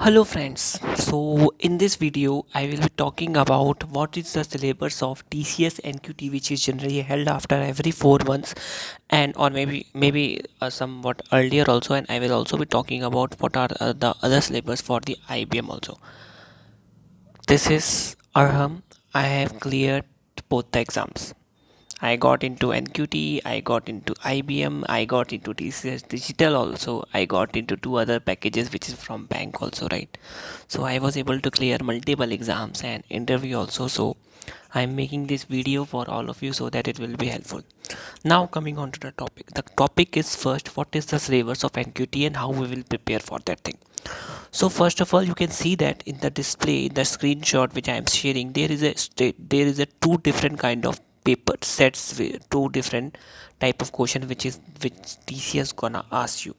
Hello friends, so in this video I will be talking about what is the syllabus of TCS NQT, which is generally held after every 4 months, and or maybe somewhat earlier also. And I will also be talking about what are the other syllabus for the IBM also. This is Arham. I have cleared both the exams. I got into NQT, I got into IBM, I got into TCS Digital also. I got into two other packages which is from bank also, right? So I was able to clear multiple exams and interview also. So I'm making this video for all of you so that it will be helpful. Now coming on to the topic. The topic is first, what is the syllabus of NQT and how we will prepare for that thing. So first of all, you can see that in the display, in the screenshot which I am sharing, there is a two different kind of paper sets with two different type of question which TCS gonna ask you.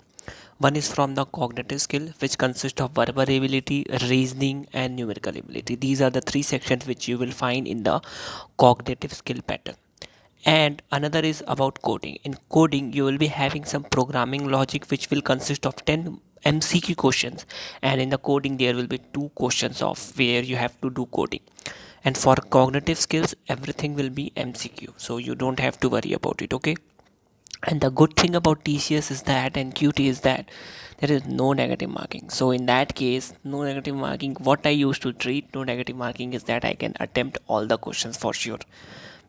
One is from the cognitive skill, which consists of verbal ability, reasoning, and numerical ability. These are the three sections which you will find in the cognitive skill pattern. And another is about coding. In coding, you will be having some programming logic which will consist of 10 MCQ questions, and in the coding there will be two questions of where you have to do coding. And for cognitive skills, everything will be MCQ, so you don't have to worry about it. Okay. And the good thing about TCS is that, and QT is that, there is no negative marking. So in that case, no negative marking, what I used to treat no negative marking is that I can attempt all the questions for sure,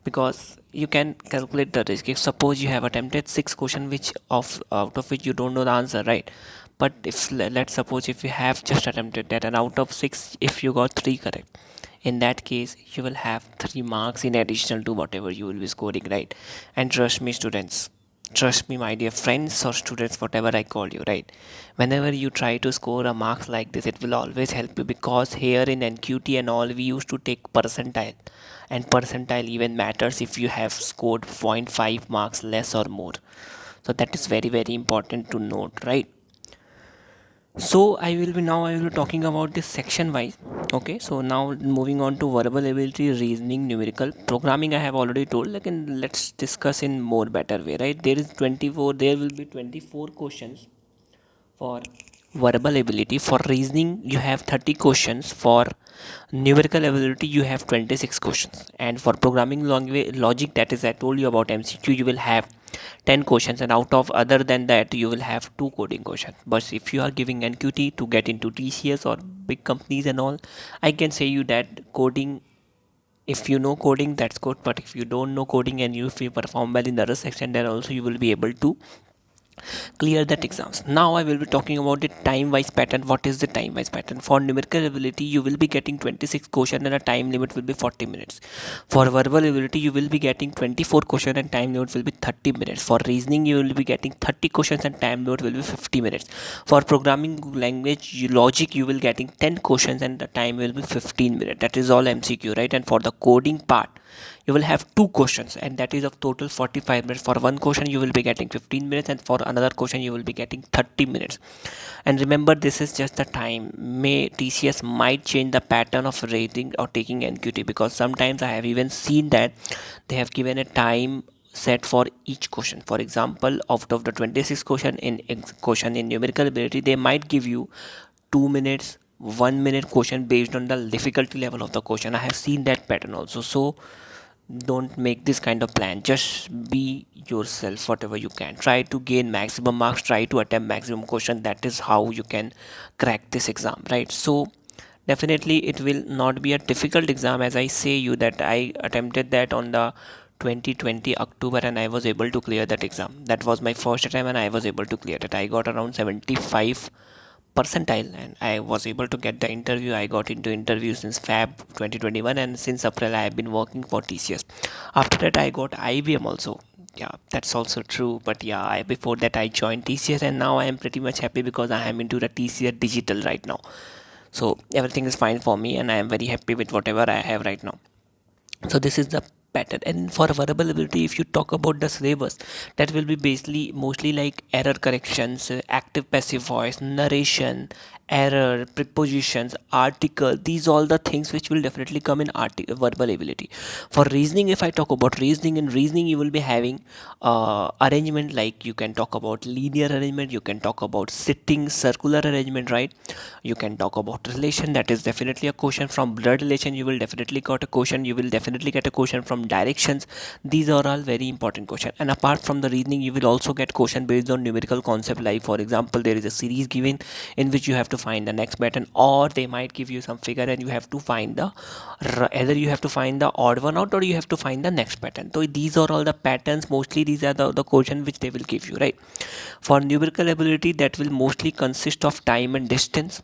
because you can calculate the risk. If suppose you have attempted 6 questions which of out of which you don't know the answer, right? But if let's suppose if you have just attempted that, and out of 6 if you got 3 correct, in that case you will have 3 marks in additional to whatever you will be scoring, right? And trust me students, trust me my dear friends or students, whatever I call you, right? Whenever you try to score a marks like this, it will always help you, because here in NQT and all we used to take percentile, and percentile even matters if you have scored zero point 0.5 marks less or more. So that is very important to note, right? So I will be talking about this section wise. Okay, so now moving on to verbal ability, reasoning, numerical. Programming I have already told, like, and let's discuss in more better way, right? There will be 24 questions for verbal ability. For reasoning you have 30 questions. For numerical ability you have 26 questions. And for programming logic, that is I told you about MCQ, you will have 10 questions, and out of other than that you will have two coding questions. But if you are giving NQT to get into TCS or big companies and all, I can say you that coding, if you know coding, that's good. But if you don't know coding and if you perform well in the other section, then also you will be able to clear that exams. Now I will be talking about the time wise pattern. What is the time wise pattern? For numerical ability you will be getting 26 question and a time limit will be 40 minutes. For verbal ability you will be getting 24 question and time limit will be 30 minutes. For reasoning you will be getting 30 questions and time limit will be 50 minutes. For programming language logic you will getting 10 questions and the time will be 15 minutes. That is all MCQ, right? And for the coding part you will have two questions, and that is of total 45 minutes. For one question you will be getting 15 minutes, and for another question you will be getting 30 minutes. And remember, this is just the time. May TCS might change the pattern of rating or taking NQT, because sometimes I have even seen that they have given a time set for each question. For example, out of the 26 question in numerical ability, they might give you 2 minutes, 1 minute question based on the difficulty level of the question. I have seen that pattern also. So don't make this kind of plan. Just be yourself, whatever you can. Try to gain maximum marks, try to attempt maximum question. That is how you can crack this exam, right? So definitely it will not be a difficult exam. As I say you that I attempted that on the 2020 October and I was able to clear that exam. That was my first attempt and I was able to clear it. I got around 75 percentile and I was able to get the interview. I got into interview since Feb 2021, and since April I have been working for TCS. After that I got IBM also. Yeah, that's also true. But yeah, before that I joined TCS, and now I am pretty much happy because I am into the TCS digital right now. So everything is fine for me and I am very happy with whatever I have right now. So this is the pattern. And for verbal ability, if you talk about the syllabus, that will be basically mostly like error corrections, active passive voice, narration, error, prepositions, article. These all the things which will definitely come in verbal ability. For reasoning, if I talk about reasoning, in reasoning you will be having arrangement, like you can talk about linear arrangement, you can talk about sitting, circular arrangement, right? You can talk about relation, that is definitely a question. From blood relation you will definitely got a question, you will definitely get a question. From directions, these are all very important question. And apart from the reasoning, you will also get question based on numerical concept, like for example there is a series given in which you have to find the next pattern, or they might give you some figure and you have to find the either you have to find the odd one out or you have to find the next pattern. So these are all the patterns, mostly these are the question which they will give you, right? For numerical ability, that will mostly consist of time and distance,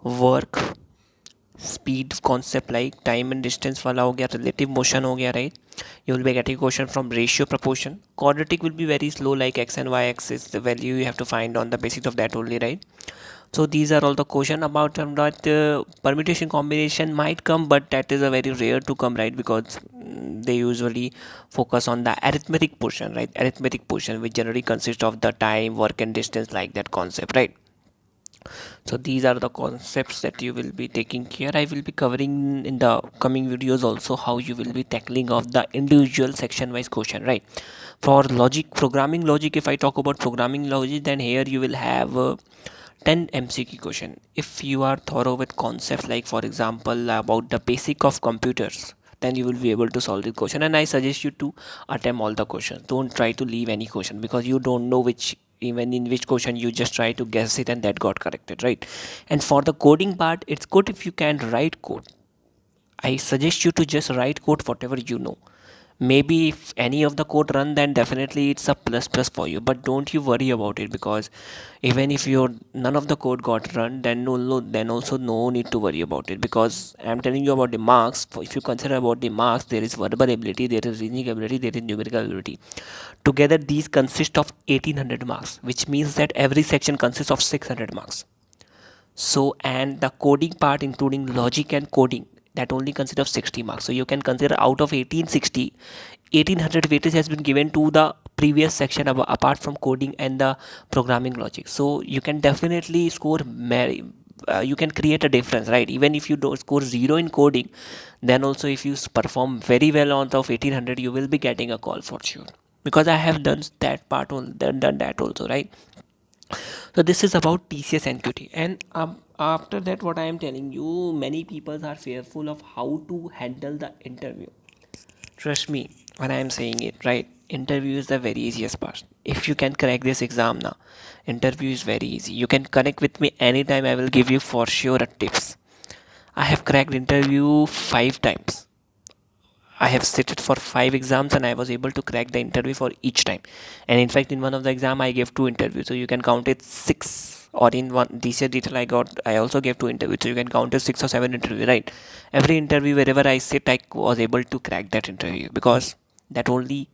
work, speed concept, like time and distance वाला हो गया, relative motion हो गया, right? You will be getting question from ratio, proportion. Quadratic will be very slow, like x and y axis, the value you have to find on the basis of that only, right? So these are all the question. About that permutation combination might come, but that is a very rare to come, right? Because they usually focus on the arithmetic portion, right? Arithmetic portion which generally consists of the time, work and distance, like that concept, right? So these are the concepts that you will be taking care. I will be covering in the coming videos also how you will be tackling of the individual section wise question, right? For logic, programming logic, if I talk about programming logic, then here you will have 10 MCQ question. If you are thorough with concepts, like for example about the basic of computers, then you will be able to solve the question. And I suggest you to attempt all the questions. Don't try to leave any question, because you don't know which, even in which question you just try to guess it and that got corrected, right? And for the coding part, it's good if you can write code. I suggest you to just write code whatever you know. Maybe if any of the code run, then definitely it's a plus plus for you, but don't you worry about it, because even if your none of the code got run, then then also no need to worry about it, because I'm telling you about the marks. If you consider about the marks, there is verbal ability, there is reasoning ability, there is numerical ability. Together these consist of 1800 marks, which means that every section consists of 600 marks. So, and the coding part including logic and coding, that only consists of 60 marks. So you can consider out of 1860, 1800 weightage has been given to the previous section apart from coding and the programming logic. So you can definitely score you can create a difference, right? Even if you don't score 0 in coding, then also if you perform very well out of 1800, you will be getting a call for sure, because I have done that part, done that also, right? So this is about TCS NQT. And after that, what I am telling you, many people are fearful of how to handle the interview. Trust me when I am saying it, right? Interview is the very easiest part. If you can crack this exam now, interview is very easy. You can connect with me anytime. I will give you for sure a tips. I have cracked interview 5 times. I have sitted for 5 exams and I was able to crack the interview for each time. And in fact, in one of the exam, I gave 2 interviews, so you can count it 6. Or in one DCA detail, I also gave 2 interviews, so you can count it 6 or 7 interview, right? Every interview, wherever I sit, I was able to crack that interview, because that only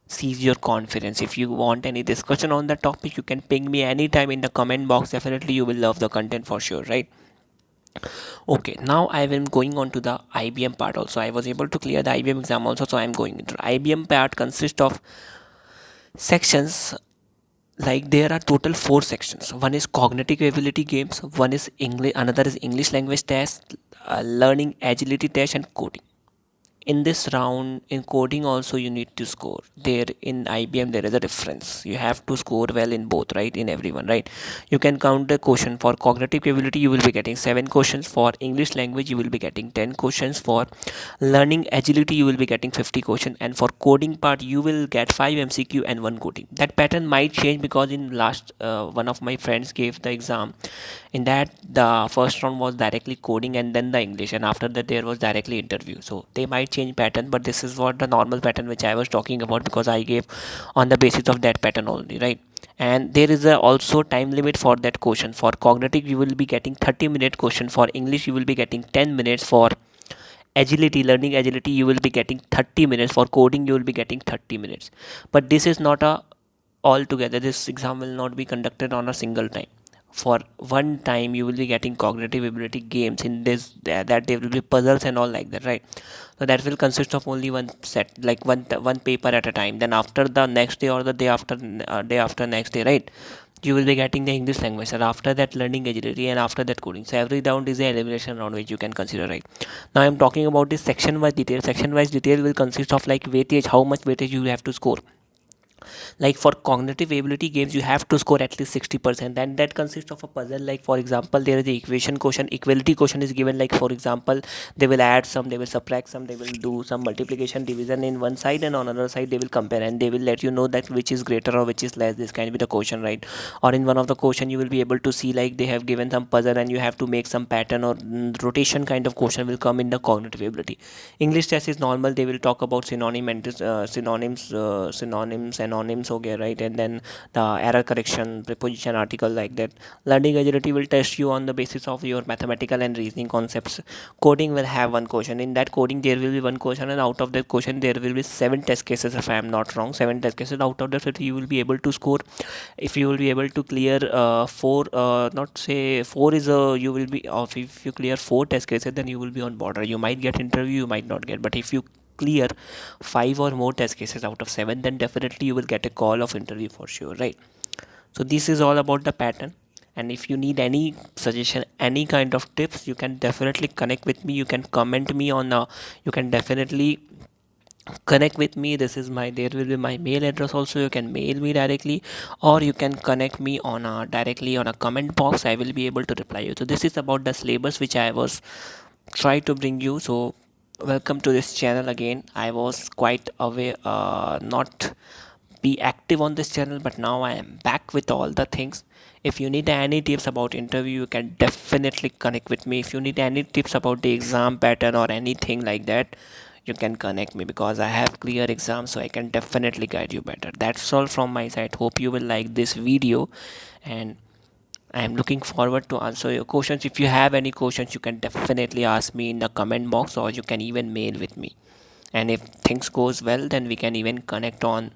sees your confidence. If you want any discussion on the topic, you can ping me anytime in the comment box. Definitely, you will love the content for sure, right? Okay, now I am going on to the IBM part also. I was able to clear the IBM exam also, so I am going into the IBM part. Consists of sections, like there are total 4 sections. One is cognitive ability games, one is English, another is English language test, learning agility test, and coding. In this round, in coding also you need to score. There in IBM there is a difference, you have to score well in both, right? In everyone, right? You can count the question. For cognitive ability you will be getting 7 questions, for English language you will be getting 10 questions, for learning agility you will be getting 50 questions, and for coding part you will get 5 MCQ and 1 coding. That pattern might change, because in last one of my friends gave the exam. In that, the first round was directly coding and then the English, and after that there was directly interview. So they might change pattern, but this is what the normal pattern which I was talking about, because I gave on the basis of that pattern only, right? And there is a also time limit for that question. For cognitive you will be getting 30-minute question, for English you will be getting 10 minutes, for agility, learning agility, you will be getting 30 minutes, for coding you will be getting 30 minutes. But this is not a all together, this exam will not be conducted on a single time. For one time you will be getting cognitive ability games. In this, that there will be puzzles and all like that, right? So that will consist of only one set, like one paper at a time. Then after the next day or the day after next day, right? you will be getting the English language, and after that learning agility, and after that coding. So every round is a elimination round which you can consider, right? Now I'm talking about this section wise detail. Section wise detail will consist of like weightage, how much weightage you have to score. Like for cognitive ability games you have to score at least 60%, and that consists of a puzzle. Like for example, there is the equation question, equality question is given. Like for example, they will add some, they will subtract some, they will do some multiplication division in one side, and on another side they will compare, and they will let you know that which is greater or which is less. This can be the question, right? Or in one of the question you will be able to see like they have given some puzzle and you have to make some pattern, or rotation kind of question will come in the cognitive ability. English test is normal, they will talk about synonym and synonyms, synonyms, okay, right? And then the error correction, preposition, article, like that. Learning agility will test you on the basis of your mathematical and reasoning concepts. Coding will have one question. In that coding there will be one question, and out of that question there will be seven test cases, if I am not wrong, seven test cases. Out of that you will be able to score, if you will be able to clear four, not say four is a, you will be off. If you clear four test cases, then you will be on border, you might get interview, you might not get. But if you clear five or more test cases out of seven, then definitely you will get a call of interview for sure, right? So this is all about the pattern. And if you need any suggestion, any kind of tips, you can definitely connect with me, you can comment me on you can definitely connect with me. This is my, there will be my mail address also, you can mail me directly, or you can connect me on directly on a comment box, I will be able to reply you. So this is about the syllabus which I was try to bring you. So welcome to this channel again. I was quite away, not be active on this channel, but now I am back with all the things. If you need any tips about interview, you can definitely connect with me. If you need any tips about the exam pattern or anything like that, you can connect me, because I have clear exams, so I can definitely guide you better. That's all from my side. Hope you will like this video, and I am looking forward to answer your questions. If you have any questions, you can definitely ask me in the comment box, or you can even mail with me. And if things goes well, then we can even connect on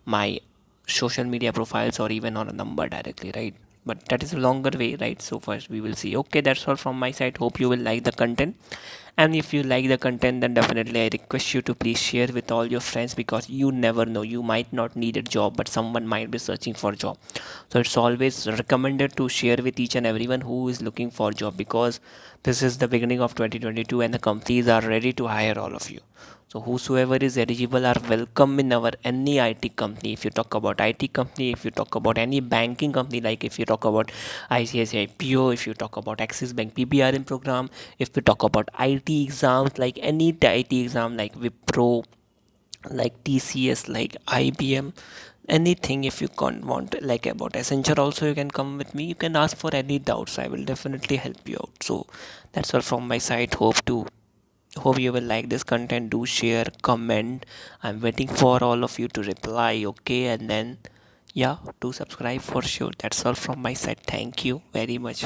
my social media profiles, or even on a number directly, right? But that is a longer way, right? So first we will see. Okay, that's all from my side. Hope you will like the content. And if you like the content, then definitely I request you to please share with all your friends, because you never know, you might not need a job, but someone might be searching for a job. So it's always recommended to share with each and everyone who is looking for a job, because this is the beginning of 2022 and the companies are ready to hire all of you. So whosoever is eligible are welcome in our any IT company. If you talk about IT company, if you talk about any banking company, like if you talk about ICICI PO, if you talk about Axis Bank PBRM program, if we talk about IT exams, like any IT exam like Wipro, like TCS, like IBM, anything. If you can't want like about Accenture also, you can come with me, you can ask for any doubts, I will definitely help you out. So that's all from my side. Hope you will like this content. Do share, comment, I'm waiting for all of you to reply, okay? And then yeah, do subscribe for sure. That's all from my side. Thank you very much.